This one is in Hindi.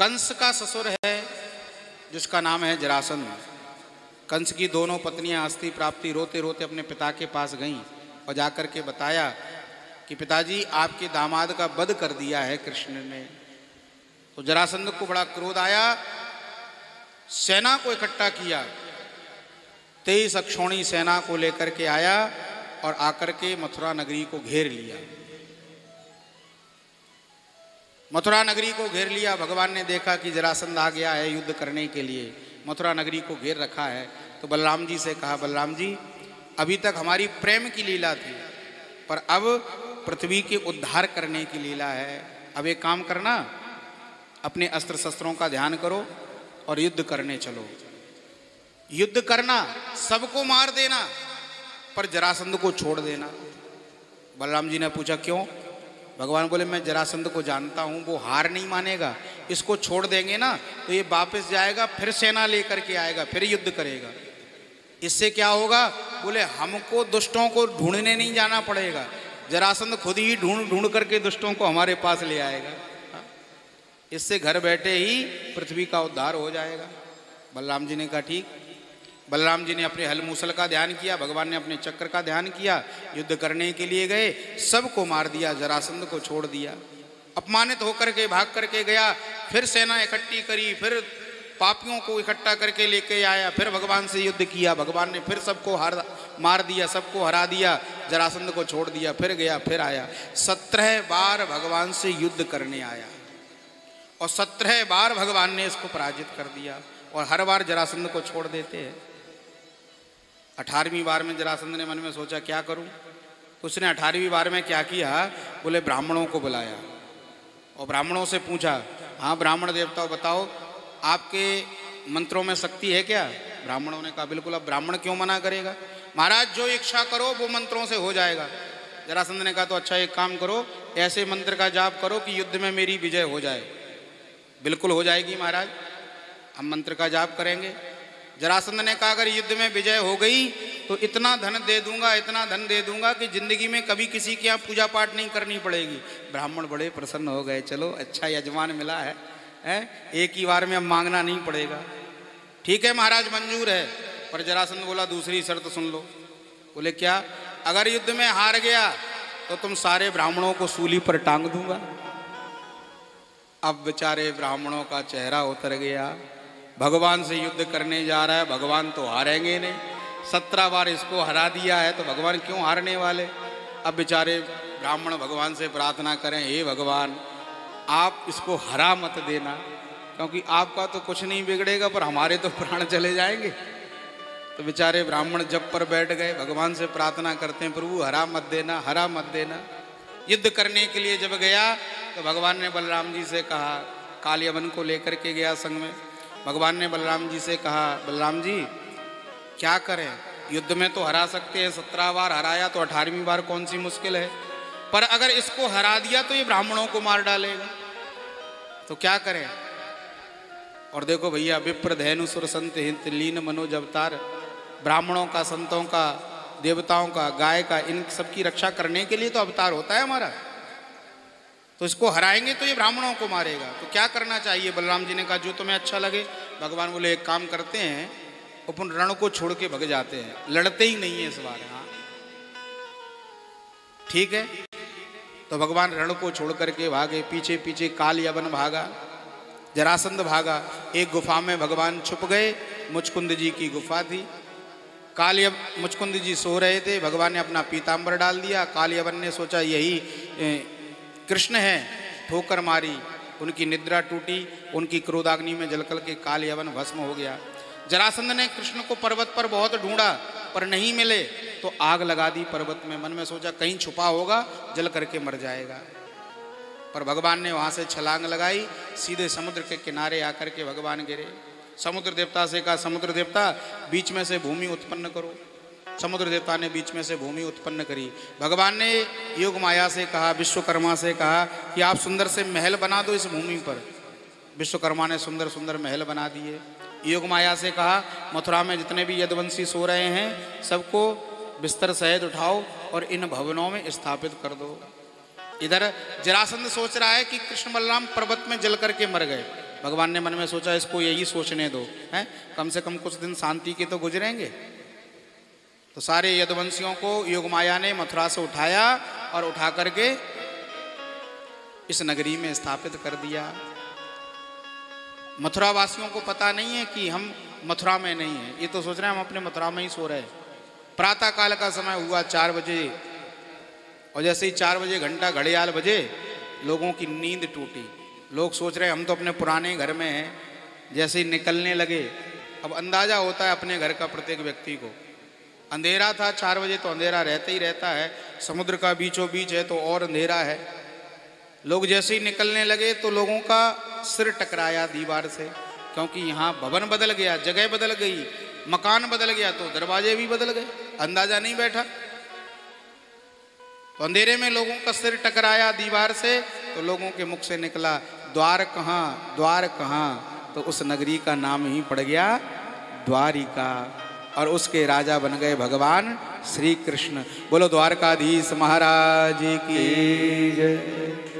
कंस का ससुर है जिसका नाम है जरासंध। कंस की दोनों पत्नियां अस्थि प्राप्ति रोते रोते अपने पिता के पास गईं और जाकर के बताया कि पिताजी आपके दामाद का वध कर दिया है कृष्ण ने। तो जरासंध को बड़ा क्रोध आया, सेना को इकट्ठा किया, 23 अक्षौणी सेना को लेकर के आया और आकर के मथुरा नगरी को घेर लिया। मथुरा नगरी को घेर लिया। भगवान ने देखा कि जरासंध आ गया है युद्ध करने के लिए, मथुरा नगरी को घेर रखा है, तो बलराम जी से कहा, बलराम जी अभी तक हमारी प्रेम की लीला थी, पर अब पृथ्वी के उद्धार करने की लीला है। अब एक काम करना, अपने अस्त्र शस्त्रों का ध्यान करो और युद्ध करने चलो। युद्ध करना, सबको मार देना, पर जरासंध को छोड़ देना। बलराम जी ने पूछा क्यों? भगवान बोले मैं जरासंध को जानता हूं, वो हार नहीं मानेगा। इसको छोड़ देंगे ना तो ये वापस जाएगा, फिर सेना लेकर के आएगा, फिर युद्ध करेगा। इससे क्या होगा? बोले हमको दुष्टों को ढूंढने नहीं जाना पड़ेगा, जरासंध खुद ही ढूंढ ढूंढ करके दुष्टों को हमारे पास ले आएगा। इससे घर बैठे ही पृथ्वी का उद्धार हो जाएगा। बलराम जी ने कहा ठीक। बलराम जी ने अपने हल मूसल का ध्यान किया, भगवान ने अपने चक्र का ध्यान किया, युद्ध करने के लिए गए, सबको मार दिया, जरासंध को छोड़ दिया। अपमानित होकर के भाग करके गया, फिर सेना इकट्ठी करी, फिर पापियों को इकट्ठा करके लेके आया, फिर भगवान से युद्ध किया। भगवान ने फिर सबको मार दिया, सबको हरा दिया, जरासंध को छोड़ दिया, फिर गया, फिर आया। 17 बार भगवान से युद्ध करने आया और 17 बार भगवान ने इसको पराजित कर दिया और हर बार जरासंध को छोड़ देते हैं। 18वीं बार में जरासंध ने मन में सोचा क्या करूं, तो उसने 18वीं बार में क्या किया? बोले ब्राह्मणों को बुलाया और ब्राह्मणों से पूछा, हाँ ब्राह्मण देवताओं बताओ आपके मंत्रों में शक्ति है क्या? ब्राह्मणों ने कहा बिल्कुल। अब ब्राह्मण क्यों मना करेगा? महाराज जो इच्छा करो वो मंत्रों से हो जाएगा। जरासंध ने कहा तो अच्छा एक काम करो, ऐसे मंत्र का जाप करो कि युद्ध में मेरी विजय हो जाए। बिल्कुल हो जाएगी महाराज, हम मंत्र का जाप करेंगे। जरासंध ने कहा अगर युद्ध में विजय हो गई तो इतना धन दे दूंगा, इतना धन दे दूंगा कि जिंदगी में कभी किसी के यहाँ पूजा पाठ नहीं करनी पड़ेगी। ब्राह्मण बड़े प्रसन्न हो गए, चलो अच्छा यजमान मिला है, एक ही बार में अब मांगना नहीं पड़ेगा। ठीक है महाराज मंजूर है। पर जरासंध बोला दूसरी शर्त सुन लो। बोले क्या? अगर युद्ध में हार गया तो तुम सारे ब्राह्मणों को सूली पर टांग दूंगा। अब बेचारे ब्राह्मणों का चेहरा उतर गया, भगवान से युद्ध करने जा रहा है, भगवान तो हारेंगे नहीं, 17 बार इसको हरा दिया है तो भगवान क्यों हारने वाले। अब बेचारे ब्राह्मण भगवान से प्रार्थना करें, हे भगवान आप इसको हरा मत देना, क्योंकि आपका तो कुछ नहीं बिगड़ेगा पर हमारे तो प्राण चले जाएंगे। तो बेचारे ब्राह्मण जब पर बैठ गए, भगवान से प्रार्थना करते हैं प्रभु हरा मत देना, हरा मत देना। युद्ध करने के लिए जब गया तो भगवान ने बलराम जी से कहा, काल यवन को लेकर के गया संग में। भगवान ने बलराम जी से कहा, बलराम जी क्या करें, युद्ध में तो हरा सकते हैं, 17 बार हराया तो 18वीं बार कौन सी मुश्किल है, पर अगर इसको हरा दिया तो ये ब्राह्मणों को मार डालेगा, तो क्या करें। और देखो भैया, विप्र धैनु सुर संत हित लीन मनोज अवतार, ब्राह्मणों का, संतों का, देवताओं का, गाय का, इन सबकी रक्षा करने के लिए तो अवतार होता है हमारा। तो इसको हराएंगे तो ये ब्राह्मणों को मारेगा, तो क्या करना चाहिए? बलराम जी ने कहा जो तुम्हें अच्छा लगे। भगवान बोले एक काम करते हैं, अपन रण को छोड़ के भग जाते हैं, लड़ते ही नहीं है इस बार। हाँ ठीक है। तो भगवान रण को छोड़ करके भागे, पीछे पीछे काल यवन भागा, जरासंध भागा। एक गुफा में भगवान छुप गए, मुचकुंद जी की गुफा थी। मुचकुंद जी सो रहे थे, भगवान ने अपना पीताम्बर डाल दिया। काल यवन ने सोचा यही कृष्ण है, ठोकर मारी, उनकी निद्रा टूटी, उनकी क्रोधाग्नि में जलकर के काल यवन भस्म हो गया। जरासंध ने कृष्ण को पर्वत पर बहुत ढूंढा पर नहीं मिले, तो आग लगा दी पर्वत में। मन में सोचा कहीं छुपा होगा, जल करके मर जाएगा। पर भगवान ने वहां से छलांग लगाई, सीधे समुद्र के किनारे आकर के भगवान गिरे। समुद्र देवता से कहा, समुद्र देवता बीच में से भूमि उत्पन्न करो। समुद्र देवता ने बीच में से भूमि उत्पन्न करी। भगवान ने योग माया से कहा, विश्वकर्मा से कहा कि आप सुंदर से महल बना दो इस भूमि पर। विश्वकर्मा ने सुंदर सुंदर महल बना दिए। योग माया से कहा मथुरा में जितने भी यदुवंशी सो रहे हैं सबको बिस्तर सहित उठाओ और इन भवनों में स्थापित कर दो। इधर जरासंध सोच रहा है कि कृष्ण बलराम पर्वत में जल करके मर गए, भगवान ने मन में सोचा इसको यही सोचने दो, हैं, कम से कम कुछ दिन शांति के तो गुजरेंगे। तो सारे यदुवंशियों को योगमाया ने मथुरा से उठाया और उठा करके इस नगरी में स्थापित कर दिया। मथुरा वासियों को पता नहीं है कि हम मथुरा में नहीं हैं, ये तो सोच रहे हैं हम अपने मथुरा में ही सो रहे। प्रातः काल का समय हुआ 4 बजे, और जैसे ही 4 बजे घंटा घड़ियाल बजे, लोगों की नींद टूटी। लोग सोच रहे हम तो अपने पुराने घर में हैं। जैसे ही निकलने लगे, अब अंदाजा होता है अपने घर का प्रत्येक व्यक्ति को। अंधेरा था 4 बजे, तो अंधेरा रहता ही रहता है, समुद्र का बीचों बीच है तो और अंधेरा है। लोग जैसे ही निकलने लगे तो लोगों का सिर टकराया दीवार से, क्योंकि यहाँ भवन बदल गया, जगह बदल गई, मकान बदल गया, तो दरवाजे भी बदल गए, अंदाजा नहीं बैठा। तो अंधेरे में लोगों का सिर टकराया दीवार से, तो लोगों के मुख से निकला द्वार कहाँ, द्वार कहाँ। तो उस नगरी का नाम ही पड़ गया द्वारिका, और उसके राजा बन गए भगवान श्री कृष्ण। बोलो द्वारकाधीश महाराज की जय।